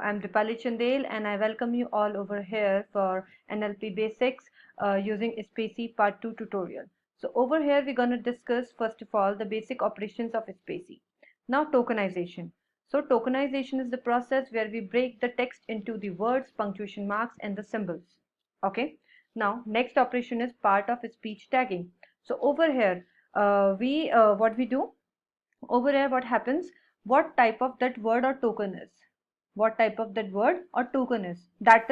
I'm Dipali Chandel and I welcome you all over here for NLP Basics using spaCy Part 2 tutorial. So over here we're going to discuss first of all the basic operations of spaCy. Now tokenization. So tokenization is the process where we break the text into the words, punctuation marks and the symbols. Okay. Now next operation is part of speech tagging. So over here what we do over here, what happens, what type of that word or token is, what type of that word or token is, that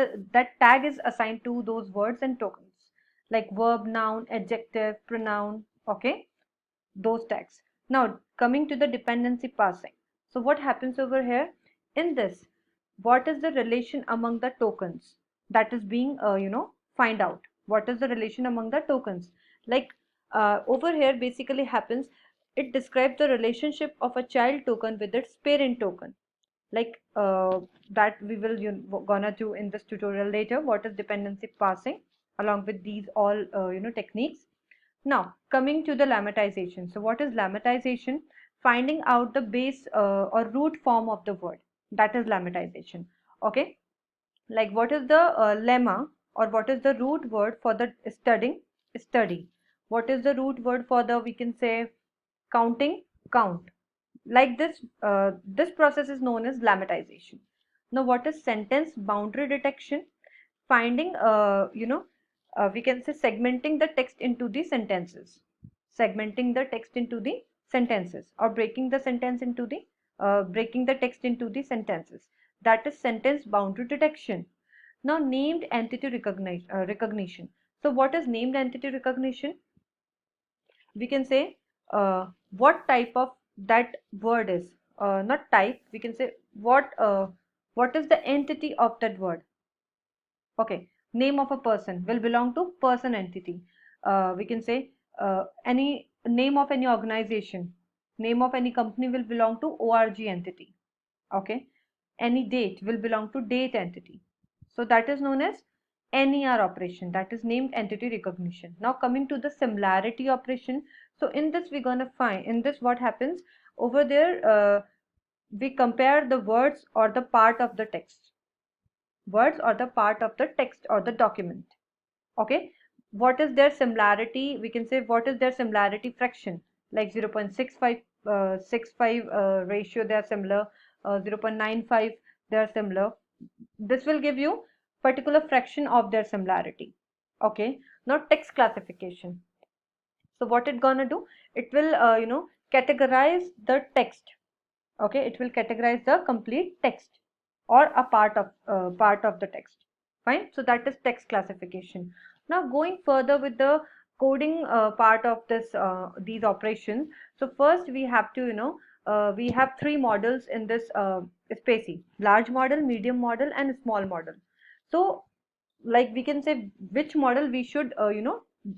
tag is assigned to those words and tokens like verb, noun, adjective, pronoun. Okay, those tags. Now coming to the dependency passing. So what happens over here in this, what is the relation among the tokens that is being find out what is the relation among the tokens, like over here basically happens, it describes the relationship of a child token with its parent token, like that we will gonna do in this tutorial later, what is dependency passing along with these all techniques. Now coming to the lemmatization. So what is lemmatization? Finding out the base or root form of the word, that is lemmatization. Okay, like what is the lemma, or what is the root word for the studying, study, what is the root word for the, we can say, counting, count. Like this this process is known as lemmatization. Now what is sentence boundary detection? Finding we can say segmenting the text into the sentences, segmenting the text into the sentences, or breaking the sentence into the breaking the text into the sentences, that is sentence boundary detection. Now named entity recognition. So what is named entity recognition? We can say what type of that word is, not type, we can say what is the entity of that word. Okay, name of a person will belong to person entity. We can say any name of any organization, name of any company will belong to org entity. Okay, any date will belong to date entity. So that is known as NER operation, that is named entity recognition. Now coming to the similarity operation. So in this we're gonna find, in this what happens over there, we compare the words or the part of the text, words or the part of the text or the document. Okay, what is their similarity? We can say what is their similarity fraction, like 0.65 ratio, they are similar, 0.95 they are similar. This will give you particular fraction of their similarity. Okay, now text classification. So what it gonna do, it will categorize the text. Okay, it will categorize the complete text or a part of the text. Fine, so that is text classification. Now going further with the coding part of this these operations. So first we have to we have three models in this spaCy: large model, medium model and small model. So like we can say which model we should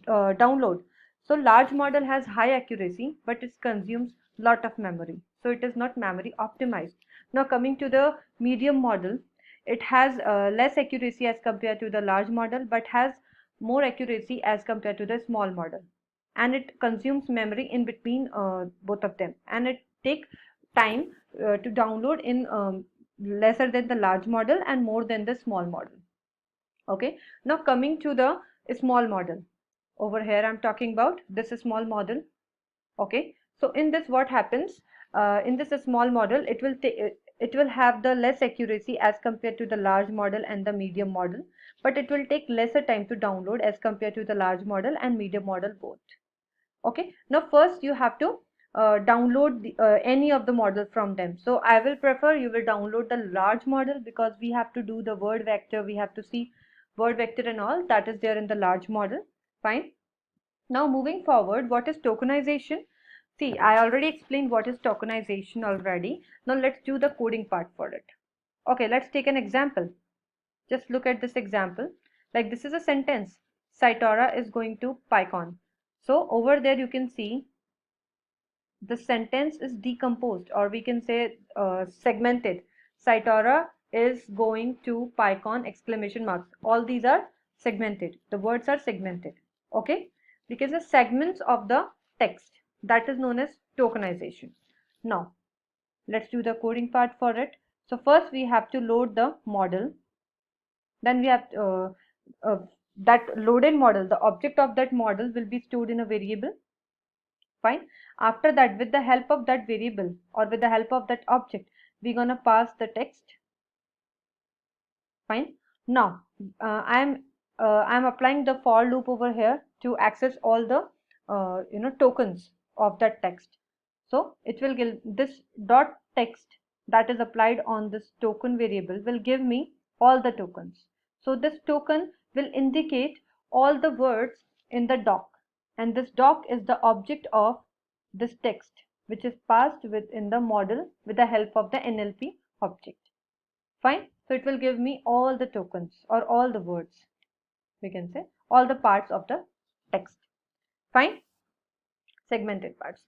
download. So large model has high accuracy but it consumes lot of memory, so it is not memory optimized. Now coming to the medium model, it has less accuracy as compared to the large model but has more accuracy as compared to the small model, and it consumes memory in between both of them, and it take time to download in lesser than the large model and more than the small model. Okay, now coming to the small model. Over here I'm talking about this small model. Okay, so in this what happens, in this small model, it will have the less accuracy as compared to the large model and the medium model, but it will take lesser time to download as compared to the large model and medium model both. Okay, now first you have to download any of the model from them. So I will prefer you will download the large model, because we have to do the word vector, we have to see word vector and all that is there in the large model. Fine. Now moving forward, what is tokenization? See, I already explained what is tokenization already. Now let's do the coding part for it. Okay, let's take an example. Just look at this example. Like this is a sentence. Cytora is going to PyCon. So over there you can see the sentence is decomposed, or we can say segmented. Cytora is going to PyCon exclamation marks. All these are segmented. The words are segmented. Okay, because the segments of the text, that is known as tokenization. Now let's do the coding part for it. So first we have to load the model. Then we have that loaded model, the object of that model will be stored in a variable. Fine. After that, with the help of that variable or with the help of that object, we're gonna pass the text. Fine. Now I'm applying the for loop over here to access all the tokens of that text. So it will give this dot text that is applied on this token variable will give me all the tokens. So this token will indicate all the words in the doc, and this doc is the object of this text which is passed within the model with the help of the NLP object. Fine. So it will give me all the tokens or all the words, we can say all the parts of the text. Fine. Segmented parts.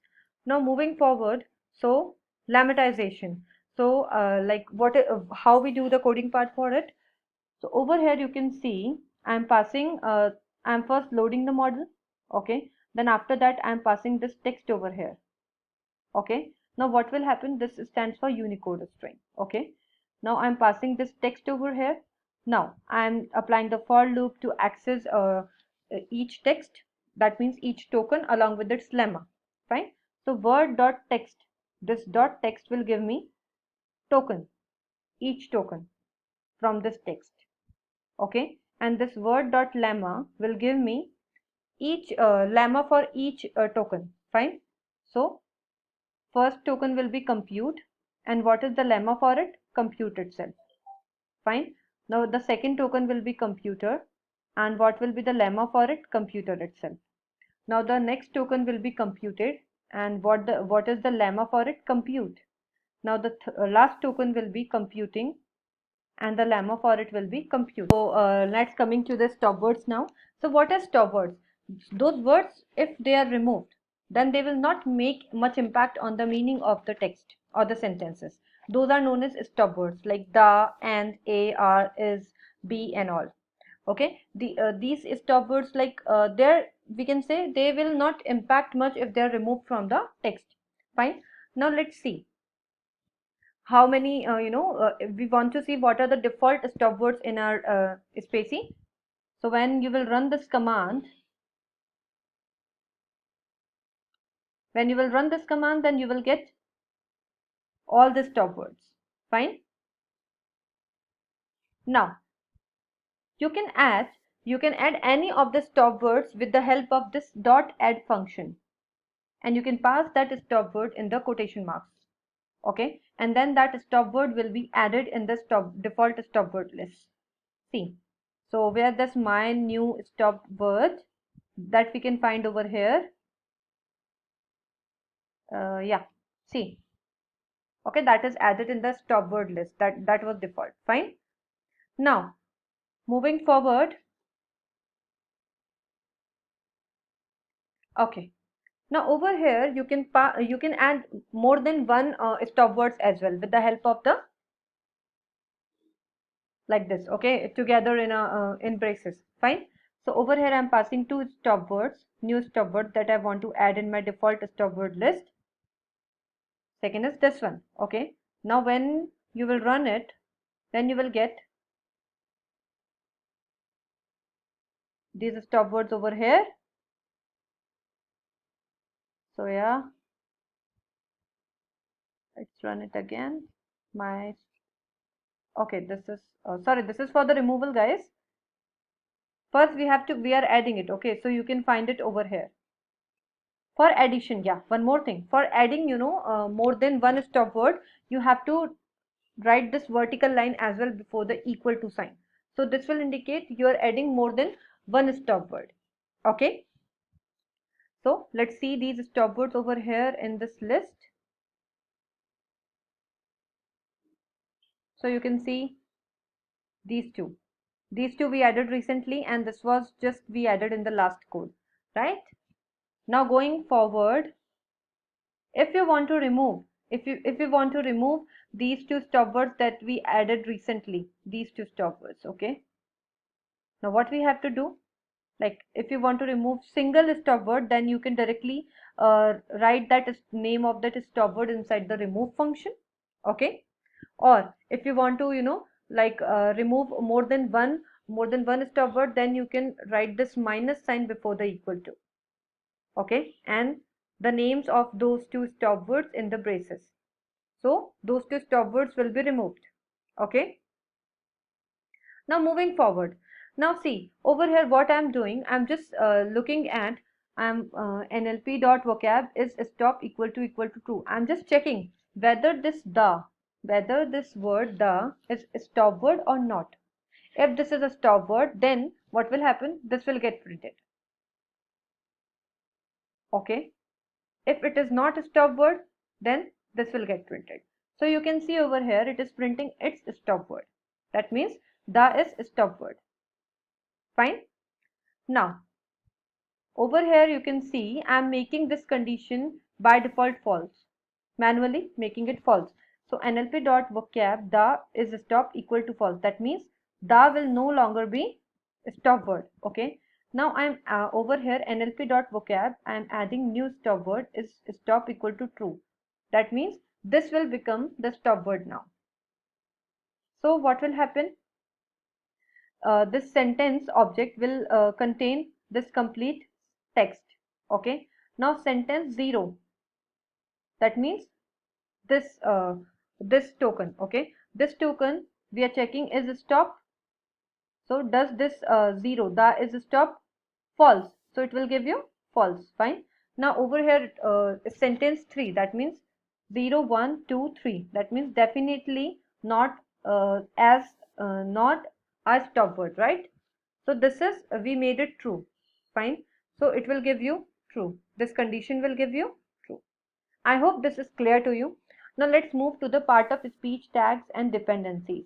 Now moving forward, so lemmatization. So how we do the coding part for it. So over here you can see I'm passing I'm first loading the model. Okay, then after that I'm passing this text over here. Okay, now what will happen, this stands for Unicode string. Okay, now I'm passing this text over here. Now I'm applying the for loop to access each text, that means each token along with its lemma. Fine. So word dot text, this dot text will give me token, each token from this text. Okay, and this word dot lemma will give me each lemma for each token. Fine. So first token will be compute, and what is the lemma for it? Compute itself. Fine. Now the second token will be computer, and what will be the lemma for it? Computer itself. Now the next token will be computed, and what is the lemma for it? Compute. Now the last token will be computing, and the lemma for it will be compute. So let's coming to the stop words now. So what are stop words? Those words, if they are removed, then they will not make much impact on the meaning of the text or the sentences. Those are known as stop words like the, and, a, are, is, be, and all. Okay, these stop words like there we can say they will not impact much if they are removed from the text. Fine. Now let's see how many we want to see what are the default stop words in our spaCy. So when you will run this command, then you will get all the stop words. Fine. Now you can add any of the stop words with the help of this dot add function, and you can pass that stop word in the quotation marks. Okay, and then that stop word will be added in the default stop word list. See, so where this my new stop word that we can find over here, yeah, see, okay, that is added in the stop word list, that was default. Fine. Now moving forward, okay, now over here you can add more than one stop words as well with the help of the like this. Okay, together in a in braces. Fine. So over here I'm passing two stop words, new stop word that I want to add in my default stop word list. Second is this one. Okay, now when you will run it, then you will get these stop words over here. So yeah, let's run it again. My okay, this is sorry, this is for the removal, guys. First we are adding it. Okay, so you can find it over here. For addition, yeah, one more thing, for adding more than one stop word, you have to write this vertical line as well before the equal to sign. So this will indicate you are adding more than one stop word. Okay, so let's see these stop words over here in this list. So you can see these two we added recently, and this was just we added in the last code, right? Now going forward, if you want to remove if you want to remove these two stop words that we added recently, these two stop words, okay, now what we have to do, like if you want to remove single stop word, then you can directly write that name of that stop word inside the remove function. Okay, Or if you want to, like remove more than one stop word, then you can write this minus sign before the equal to. Okay, and the names of those two stop words in the braces. So those two stop words will be removed. Okay. Now moving forward. Now see over here what I'm doing. I'm just looking at NLP.vocab is stop equal to true. I'm just checking whether this word the is a stop word or not. If this is a stop word, then what will happen? This will get printed. Okay. If it is not a stop word, then this will get printed. So you can see over here it is printing its stop word. That means the is a stop word. Fine. Now over here you can see I am making this condition by default false, manually making it false. So NLP.vocab the is stop equal to false. That means the will no longer be a stop word. Okay. Now I am over here NLP.vocab I am adding new stop word is stop equal to true. That means this will become the stop word now. So what will happen? This sentence object will contain this complete text. Okay. Now sentence 0, that means this token. Okay, this token we are checking is stop. So does this 0 that is stop? False, so it will give you false. Fine. Now over here sentence 3, that means 0 1 2 3, that means definitely not as not a stop word, right? So this is we made it true. Fine. So it will give you true. This condition will give you true. I hope this is clear to you. Now let's move to the part of speech tags and dependencies.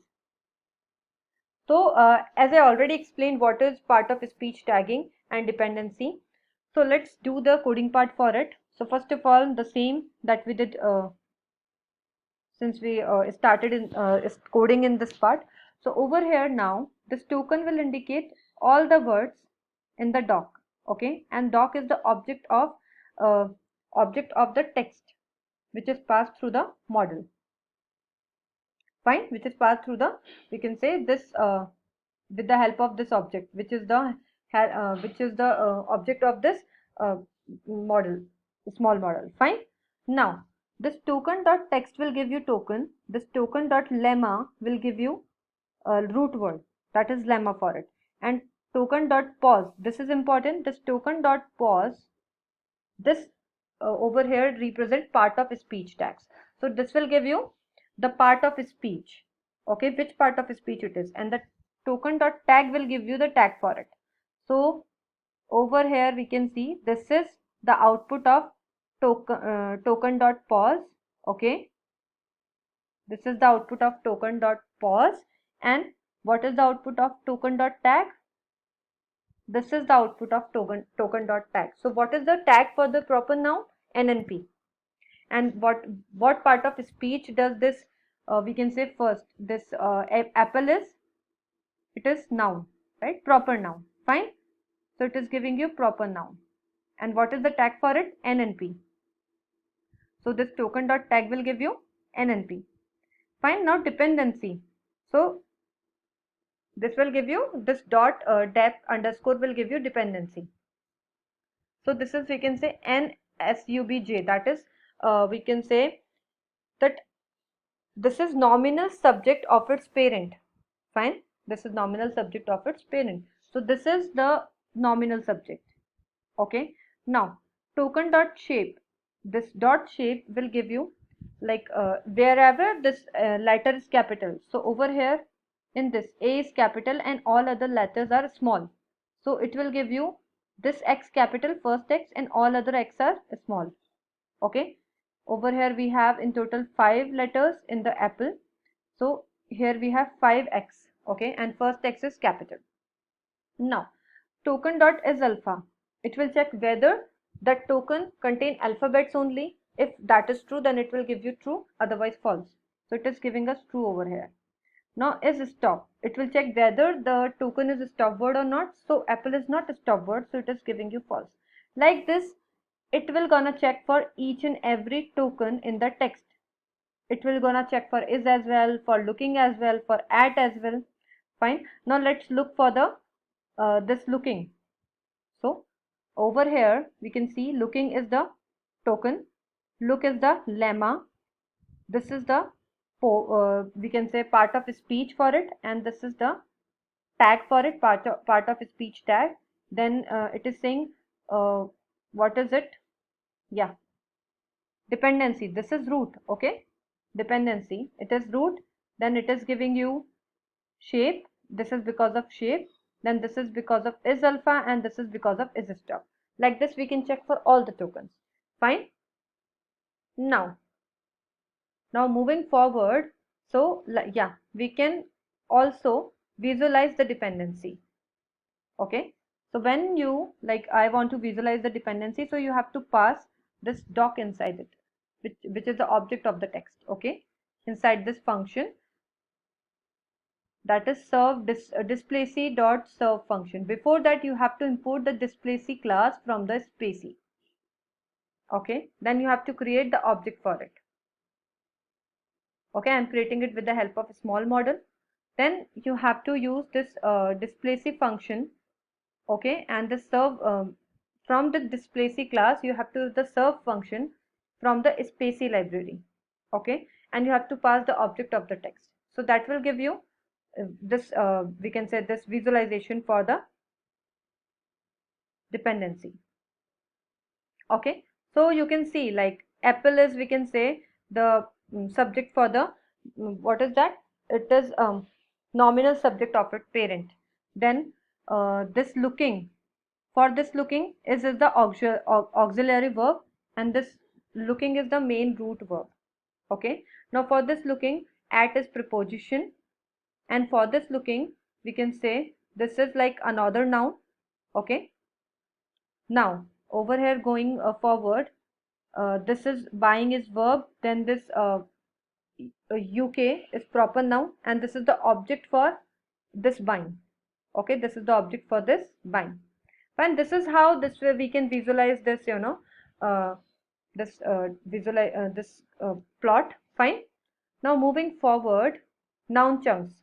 So as I already explained what is part of speech tagging and dependency. So let's do the coding part for it. So first of all, the same that we did since we started in coding in this part. So over here now, this token will indicate all the words in the doc. Okay, and doc is the uh, object of the text which is passed through the model. Fine, which is passed through the, we can say this with the help of this object, which is the object of this uh, model, small model. Fine. Now this token dot text will give you token. This token dot lemma will give you a root word, that is lemma for it. And token dot pause, this is important. This token dot pause, this over here represent part of speech tags. So this will give you the part of speech. Okay, which part of speech it is, and the token dot tag will give you the tag for it. So over here we can see this is the output of token dot pause. Okay, this is the output of token dot pause. And what is the output of token dot tag? This is the output of token dot tag. So what is the tag for the proper noun? NNP. And what part of speech does this we can say first this apple is, it is noun, right? Proper noun. Fine. So it is giving you proper noun. And what is the tag for it? NNP. So this token dot tag will give you NNP. Fine. Now dependency. So this will give you this dot depth underscore will give you dependency. So this is, we can say NSUBJ, that is we can say that this is nominal subject of its parent. Fine. This is nominal subject of its parent. So this is the nominal subject. Okay. Now token dot shape. This dot shape will give you like wherever this letter is capital. So over here in this A is capital and all other letters are small. So it will give you this X capital, first X, and all other X are small. Okay. Over here we have in total 5 letters in the apple. So here we have 5x. Okay, and first X is capital. Now token dot is alpha. It will check whether that token contain alphabets only. If that is true, then it will give you true, otherwise false. So it is giving us true over here. Now is stop. It will check whether the token is a stop word or not. So apple is not a stop word, so it is giving you false. Like this, it will gonna check for each and every token in the text. It will gonna check for is as well, for looking as well, for at as well. Fine. Now let's look for the this looking. So over here we can see looking is the token, look is the lemma, this is the we can say part of speech for it, and this is the tag for it, part of speech tag. Then it is saying uh, what is it? Yeah, dependency. This is root. Okay, dependency. It is root. Then it is giving you shape. This is because of shape. Then this is because of is alpha, and this is because of is stop. Like this, we can check for all the tokens. Fine. Now, moving forward. So yeah, we can also visualize the dependency. Okay, so when you like I want to visualize the dependency, so you have to pass this doc inside it, which is the object of the text. Okay, inside this function, that is serve displacy dot serve function. Before that you have to import the displacy class from the spaCy. Okay, then you have to create the object for it. Okay, I'm creating it with the help of a small model. Then you have to use this displacy function. Okay, and the serve from the displacy class you have to use the serve function from the spaCy library. Okay, and you have to pass the object of the text. So that will give you this we can say this visualization for the dependency. Okay, so you can see like apple is, we can say, the subject for the what is that? It is nominal subject of its parent. Then this looking, for this looking is the auxiliary verb, and this looking is the main root verb. Okay, now for this looking, at is preposition, and for this looking we can say this is like another noun. Okay, now over here going forward, this is buying is verb, then this UK is proper noun, and this is the object for this buying. Okay, this is the object for this buying. Fine, this is how this way we can visualize this, uh, this visualize this plot. Fine. Now moving forward, noun chunks.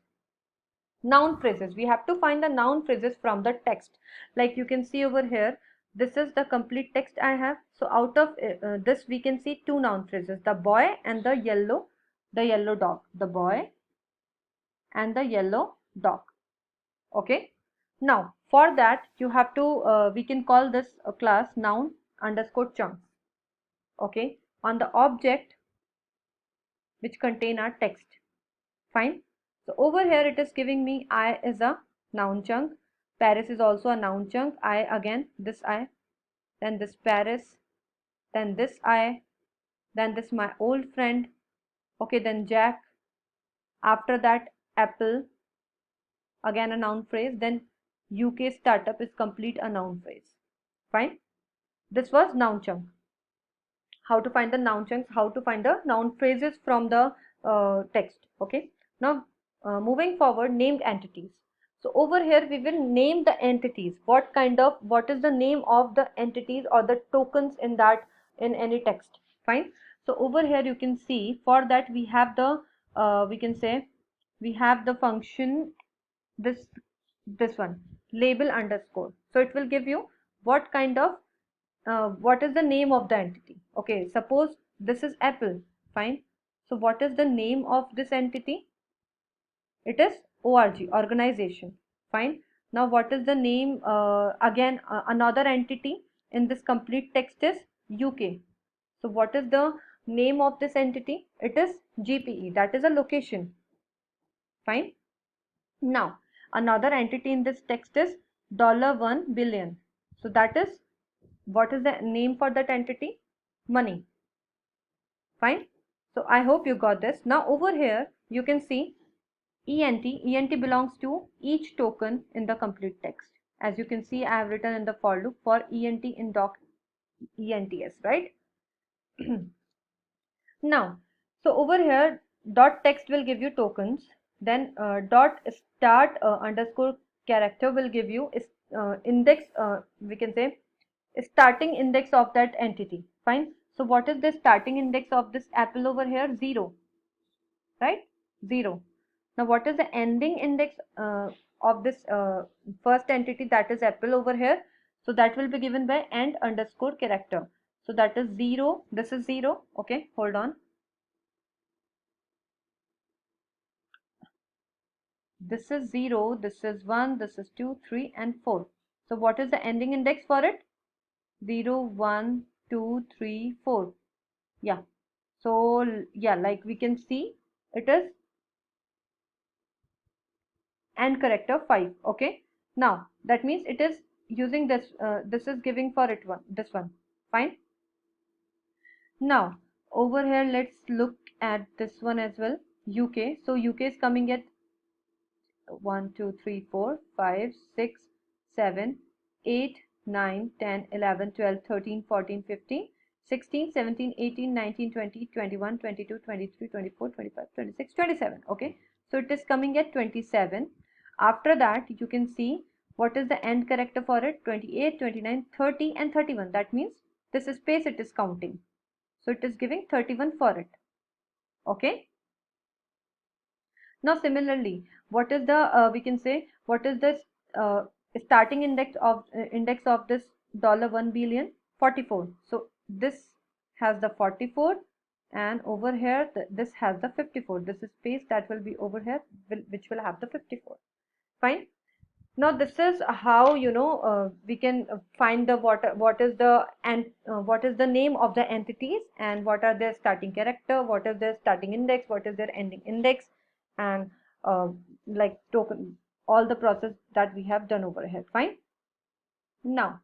Noun phrases, we have to find the noun phrases from the text. Like you can see over here, this is the complete text I have. So out of this we can see two noun phrases, the boy and the yellow dog, the boy and the yellow dog. Okay, now for that you have to we can call this a class noun underscore chunks. Okay, on the object which contain our text. Fine. So over here it is giving me I is a noun chunk, Paris is also a noun chunk, I again, this I, then this Paris, then this I, then this my old friend. Okay, then Jack, after that apple, again a noun phrase, then UK startup is complete a noun phrase. Fine, this was noun chunk. How to find the noun chunks, how to find the noun phrases from the text. Okay, now moving forward, named entities. So over here we will name the entities, what is the name of the entities or the tokens in that, in any text. Fine. So over here you can see, for that we have the we can say we have the function, this one, label underscore. So it will give you what kind of what is the name of the entity. Okay, suppose this is apple. Fine. So what is the name of this entity? It is org, organization. Fine. Now what is the name, again another entity in this complete text is UK. So what is the name of this entity? It is GPE, that is a location. Fine. Now another entity in this text is $1 billion. So that is, what is the name for that entity? Money. Fine. So I hope you got this. Now over here you can see ent belongs to each token in the complete text. As you can see, I have written in the for loop for ent in doc ents, right? Now, so over here dot text will give you tokens, then dot start underscore character will give you index, we can say starting index of that entity. Fine. So what is the starting index of this apple over here? 0. right? 0. Now what is the ending index of this first entity, that is apple over here? So that will be given by end underscore character. So that is 0, this is 0, okay, hold on. This is 0, this is 1, this is 2, 3 and 4. So what is the ending index for it? 0, 1, 2, 3, 4. Yeah. So yeah, like we can see, it is end character 5. Okay. Now that means it is using this. This is giving for it one. This one. Fine. Now over here, let's look at this one as well. UK. So UK is coming at 1, 2, 3, 4, 5, 6, 7, 8, 9, 10, 11, 12, 13, 14, 15, 16, 17, 18, 19, 20, 21, 22, 23, 24, 25, 26, 27. Okay. So it is coming at 27. After that, you can see what is the end character for it: 28, 29, 30 and 31. That means this space it is counting. So it is giving 31 for it. Okay. Now similarly, what is the we can say what is the uh, starting index of this $1 billion? 44. So this has the 44, and over here this has the 54. This is space that will be over here, which will have the 54. Fine. Now this is how we can find the what is the and what is the name of the entities, and what are their starting character, what is their starting index, what is their ending index, and like token, all the process that we have done over here. Fine. Now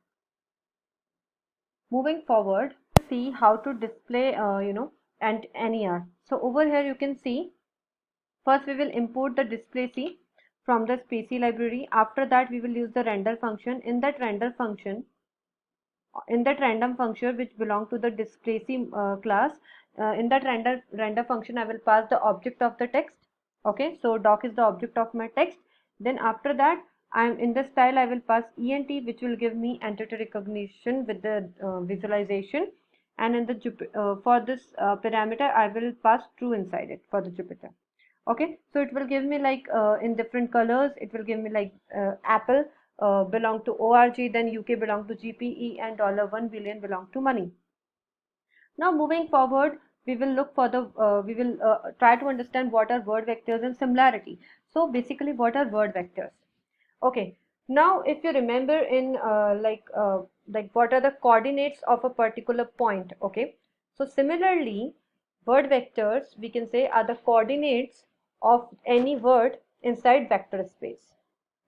moving forward, see how to display and NER. So over here you can see, first we will import the display from the spaCy library. After that we will use the render function. In that random function which belong to the display class, in that render function I will pass the object of the text. Okay, so doc is the object of my text. Then after that, I'm in the style I will pass ent, which will give me entity recognition with the visualization, and in the for this parameter I will pass true inside it for the Jupyter. Okay, so it will give me like in different colors. It will give me like apple belong to org, then uk belong to gpe, and $1 billion belong to money. Now moving forward, we will look for the we will try to understand what are word vectors and similarity. So basically, what are word vectors? Okay, now if you remember in like what are the coordinates of a particular point? Okay, so similarly, word vectors we can say are the coordinates of any word inside vector space,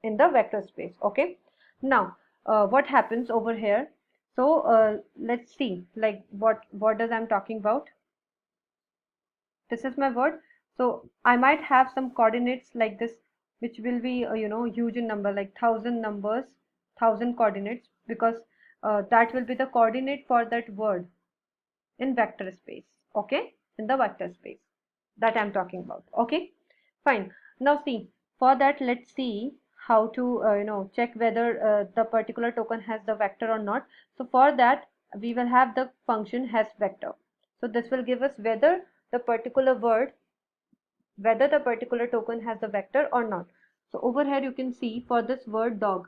in the vector space. Okay, now what happens over here? So let's see like what does I'm talking about. This is my word. So I might have some coordinates like this, which will be huge in number, like 1,000 numbers, 1,000 coordinates, because that will be the coordinate for that word in vector space. Okay, in the vector space that I'm talking about. Okay, fine. Now see, for that let's see how to check whether the particular token has the vector or not. So for that we will have the function has vector. So this will give us whether the particular word, whether the particular token has the vector or not. So over here you can see for this word dog,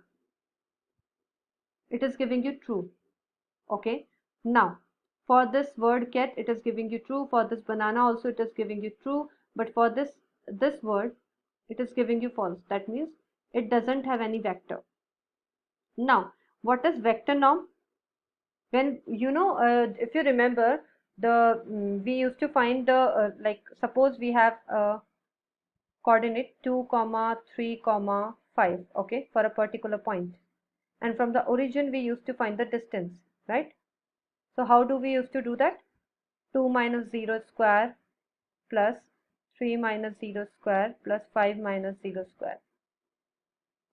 it is giving you true. Okay, now for this word cat, it is giving you true. For this banana also it is giving you true, but for this word it is giving you false. That means it doesn't have any vector. Now what is vector norm? When if you remember the we used to find the like suppose we have coordinate 2 comma 3 comma 5, okay, for a particular point, and from the origin we used to find the distance, right? So how do we used to do that? 2 minus 0 square plus 3 minus 0 square plus 5 minus 0 square.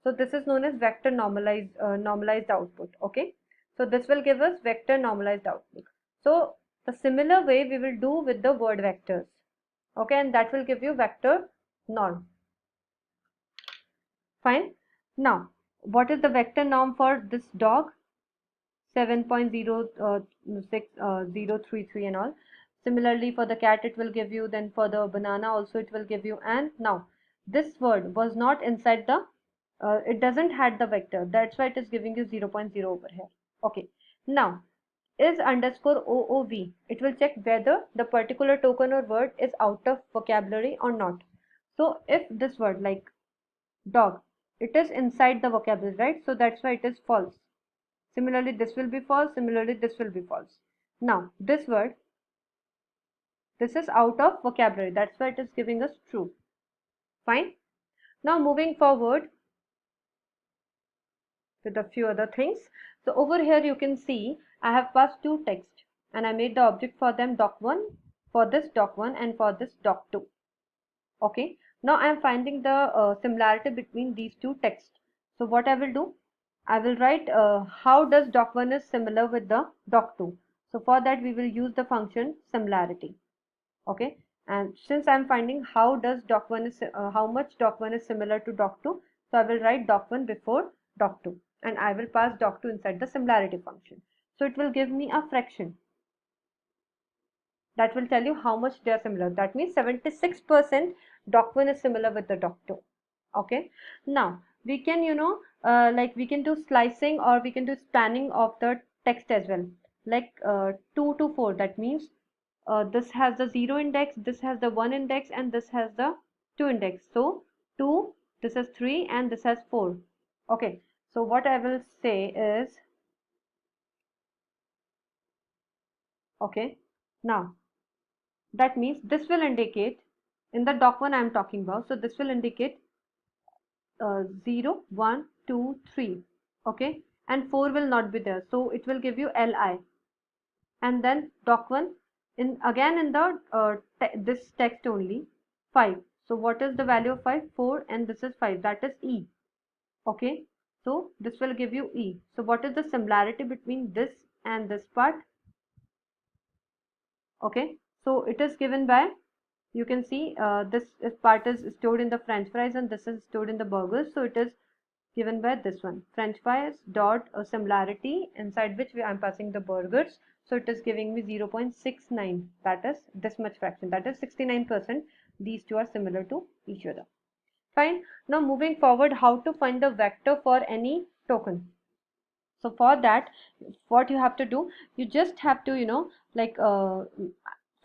So this is known as vector normalized output. Okay, so this will give us vector normalized output. So the similar way we will do with the word vectors. Okay, and that will give you vector norm. Fine. Now what is the vector norm for this dog? 7.063 and all. Similarly, for the cat it will give you, then for the banana also it will give you. And now this word was not inside the, it doesn't had the vector, that's why it is giving you 0 0.0 over here. Okay, now is underscore OOV, it will check whether the particular token or word is out of vocabulary or not. So if this word like dog, it is inside the vocabulary, right? So that's why it is false. Similarly, this will be false. Similarly, this will be false. Now, this word, this is out of vocabulary. That's why it is giving us true. Fine. Now, moving forward with a few other things. So, over here you can see I have passed two text and I made the object for them doc1, for this doc1 and for this doc2. Okay. Now, I am finding the similarity between these two texts. So, what I will do? I will write how does doc1 is similar with the doc2. So for that we will use the function similarity. Okay, and since I am finding how does doc1 is how much doc1 is similar to doc2, so I will write doc1 before doc2 and I will pass doc2 inside the similarity function. So it will give me a fraction that will tell you how much they are similar. That means 76% doc1 is similar with the doc2. Okay, now we can, like we can do slicing or we can do spanning of the text as well, like 2 to 4. That means this has the 0 index, this has the 1 index, and this has the 2 index. So 2, this is 3, and this has 4. Okay, so what I will say is, okay, now that means this will indicate in the doc1 I am talking about. So this will indicate 0, 1, 2, 3. Okay, and 4 will not be there. So it will give you Li. And then doc1 in again in the this text only 5. So what is the value of 5? 4, and this is 5. That is E. Okay, so this will give you E. So what is the similarity between this and this part? Okay, so it is given by, you can see this part is stored in the french fries and this is stored in the burgers. So it is given by this one, french fries dot a similarity inside which I am passing the burgers. So it is giving me 0.69, that is this much fraction, that is 69%. These two are similar to each other. Fine. Now moving forward, how to find the vector for any token. So for that, what you have to do, you just have to, like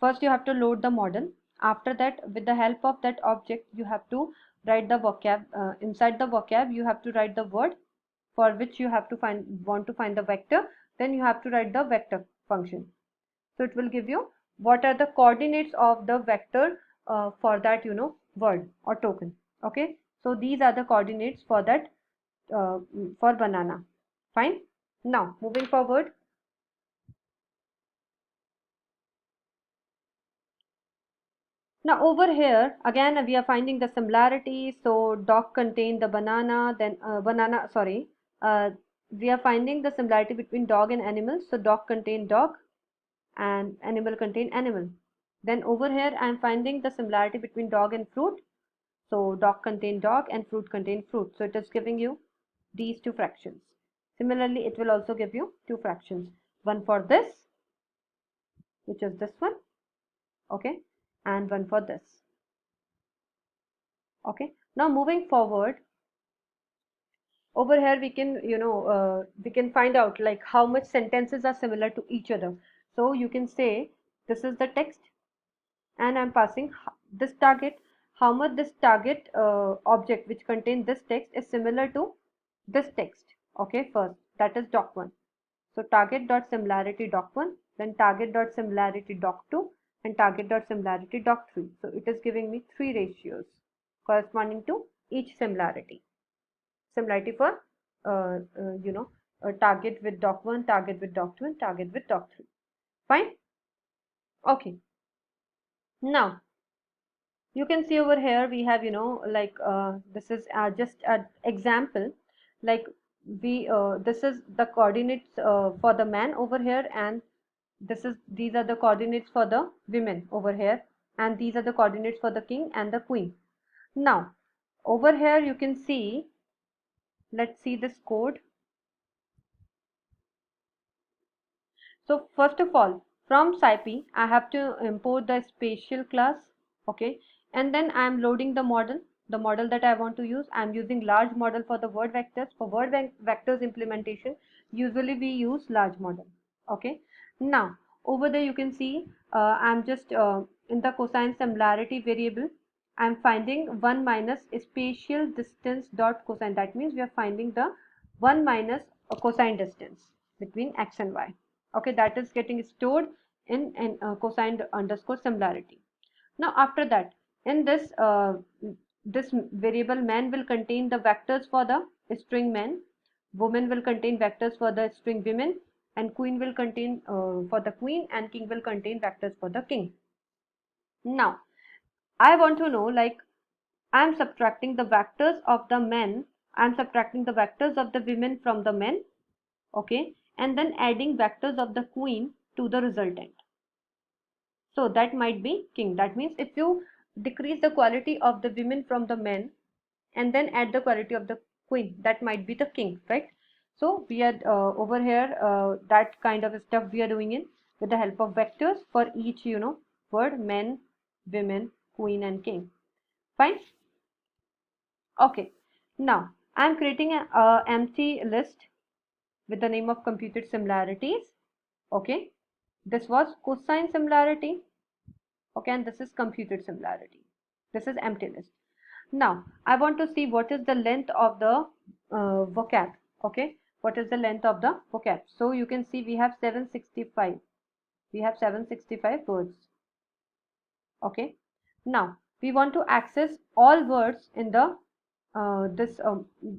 first you have to load the model. After that, with the help of that object, you have to write the vocab. Inside the vocab, you have to write the word for which you have to want to find the vector. Then you have to write the vector function. So it will give you what are the coordinates of the vector for that, word or token. Okay. So these are the coordinates for that for banana. Fine. Now moving forward. Now over here again we are finding the similarity. So dog contain the banana, then banana, sorry, we are finding the similarity between dog and animal. So dog contain dog and animal contain animal. Then over here I am finding the similarity between dog and fruit. So dog contain dog and fruit contain fruit. So it is giving you these two fractions. Similarly, it will also give you two fractions. One for this, which is this one, okay, and one for this. Okay, now moving forward, over here we can, we can find out like how much sentences are similar to each other. So you can say this is the text and I'm passing this target, how much this target object which contains this text is similar to this text. Okay, first that is doc1. So target dot similarity doc1, then target dot similarity doc2, and target dot similarity doc3. So it is giving me three ratios corresponding to each similarity. Similarity for a target with doc1, target with doc2, and target with doc3. Fine. Okay. Now you can see over here we have, like this is just an example, like we this is the coordinates for the man over here, and these are the coordinates for the women over here, and these are the coordinates for the king and the queen. Now over here you can see, let's see this code. So first of all, From SciPy, I have to import the spatial class, okay, and then I am loading the model that I want to use. I am using large model for the word vectors. For word vectors implementation, usually we use large model, okay. Now, over there you can see I'm just in the cosine similarity variable, I'm finding 1 minus spatial distance dot cosine. That means we are finding the 1 minus a cosine distance between x and y. Okay, that is getting stored in cosine underscore similarity. Now after that, in this variable man will contain the vectors for the string men, woman will contain vectors for the string women, and queen will contain for the queen, and king will contain vectors for the king. Now I want to know, like, I'm subtracting the vectors of the men, I'm subtracting the vectors of the women from the men, okay, and then adding vectors of the queen to the resultant. So that might be king. That means if you decrease the quality of the women from the men and then add the quality of the queen, that might be the king, right? So we are over here, that kind of stuff we are doing in with the help of vectors for each, word: men, women, queen, and king. Fine. Okay. Now I'm creating an empty list with the name of computed similarities. Okay. This was cosine similarity. Okay, and this is computed similarity. This is empty list. Now I want to see what is the length of the vocab. Okay, what is the length of the vocab? So you can see we have 765. We have 765 words. Okay, now we want to access all words in the this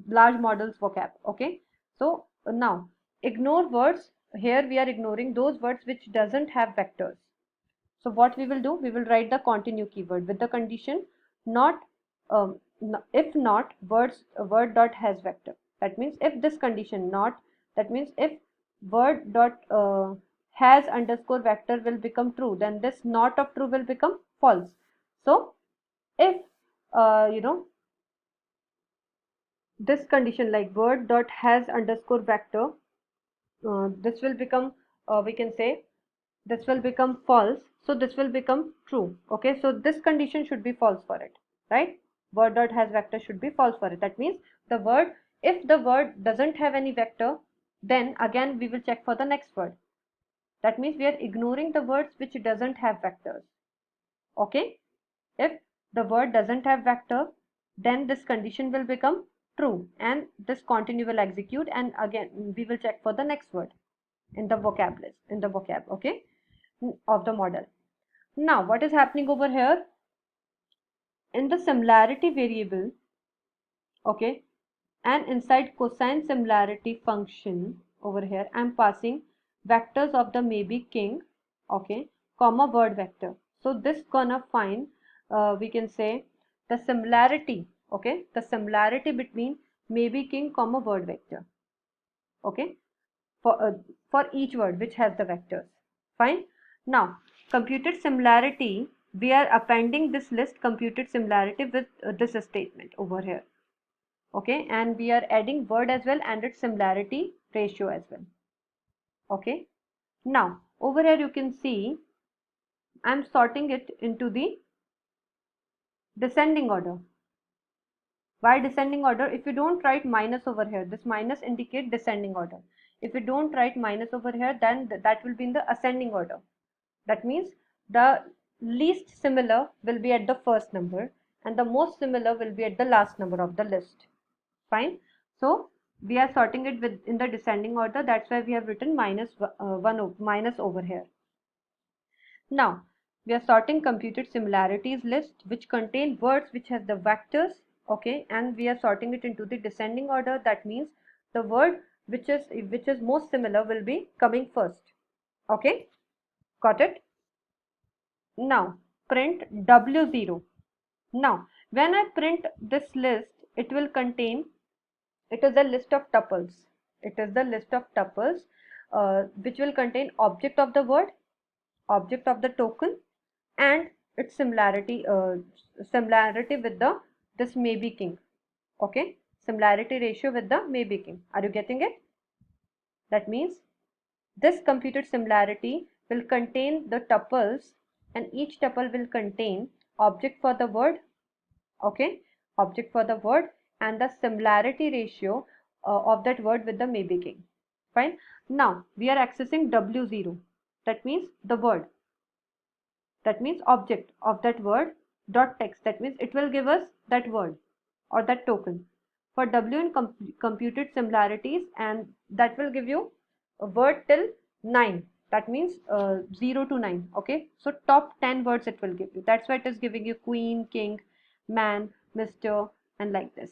large models vocab. Okay, so now ignore words. Here we are ignoring those words which doesn't have vectors. So what we will do, we will write the continue keyword with the condition not if not word dot has vector. That means if this condition not, that means if word dot has underscore vector will become true, then this not of true will become false. So if you know, this condition like word dot has underscore vector, this will become we can say this will become false, so this will become true. Okay, so this condition should be false for it, right? Word dot has vector should be false for it. That means the word, if the word doesn't have any vector, then again we will check for the next word. That means we are ignoring the words which doesn't have vectors. Okay, if the word doesn't have vector, then this condition will become true and this continue will execute, and again we will check for the next word in the vocab list, in the vocab, okay, of the model. Now what is happening over here in the similarity variable, okay, and inside cosine similarity function over here I'm passing vectors of the maybe king, okay, comma word vector. So this gonna find we can say the similarity, okay, the similarity between maybe king comma word vector, okay, for each word which has the vectors. Fine. Now computed similarity, we are appending this list computed similarity with this statement over here. Okay, and we are adding word as well and its similarity ratio as well. Okay, now over here you can see I'm sorting it into the descending order. Why descending order? If you don't write minus over here, this minus indicate descending order. If you don't write minus over here, then that will be in the ascending order. That means the least similar will be at the first number and the most similar will be at the last number of the list. Fine. So we are sorting it with in the descending order. That's why we have written minus over here. Now we are sorting computed similarities list which contain words which has the vectors, okay, and we are sorting it into the descending order. That means the word which is most similar will be coming first. Okay, got it? Now print W0. Now when I print this list, it will contain, it is a list of tuples. It is the list of tuples which will contain object of the word, object of the token, and its similarity with the this maybe king. Okay, similarity ratio with the maybe king. Are you getting it? That means this computed similarity will contain the tuples, and each tuple will contain object for the word, okay, object for the word, and the similarity ratio of that word with the maybe king. Fine. Now we are accessing W0, that means the word, that means object of that word dot text, that means it will give us that word or that token. For W in computed similarities, and that will give you a word till 9, that means 0 to 9, okay. So top 10 words it will give you, that's why it is giving you queen, king, man, Mr., and like this,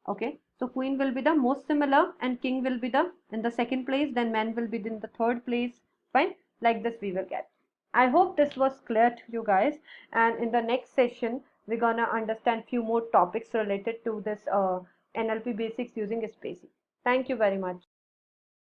okay. So queen will be the most similar and king will be the in the second place, then man will be in the third place. Fine, like this we will get. I hope this was clear to you guys, and in the next session we're gonna understand few more topics related to this NLP basics using spaCy. Thank you very much.